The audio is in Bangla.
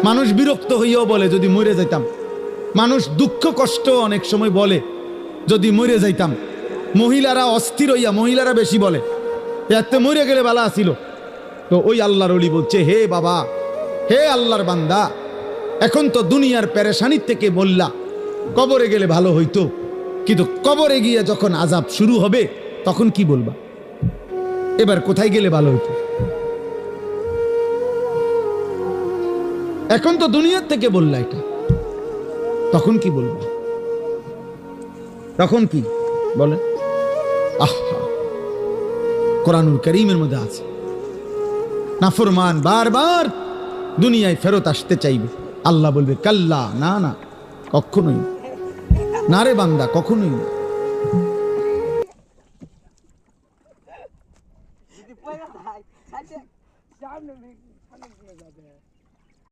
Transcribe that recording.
মানুষ বিরক্ত হইয়াও বলে যদি মরে যাইতাম। মানুষ দুঃখ কষ্ট অনেক সময় বলে যদি মরে যাইতাম। মহিলারা অস্থির হইয়া, মহিলারা বেশি বলে এতে মরে গেলে বালা আসিল। তো ওই আল্লাহর ওলি বলছে, হে বাবা, হে আল্লাহর বান্দা, এখন তো দুনিয়ার পেরেশানির থেকে বললা কবরে গেলে ভালো হইতো, কিন্তু কবরে গিয়ে যখন আযাব শুরু হবে তখন কি বলবা? এবার কোথায় গেলে ভালো হইতো? এখন তো দুনিয়ার থেকে বললা এটা, তখন কি বলবা? তখন কি বলে? আহা, কোরআনুল কারীমের মধ্যে আছে, নাফরমান বারবার দুনিয়ায় ফেরত আসতে চাইবে, আল্লাহ বলবে কাল্লা, না না, কখনোই না রে বান্দা, কখনোই না।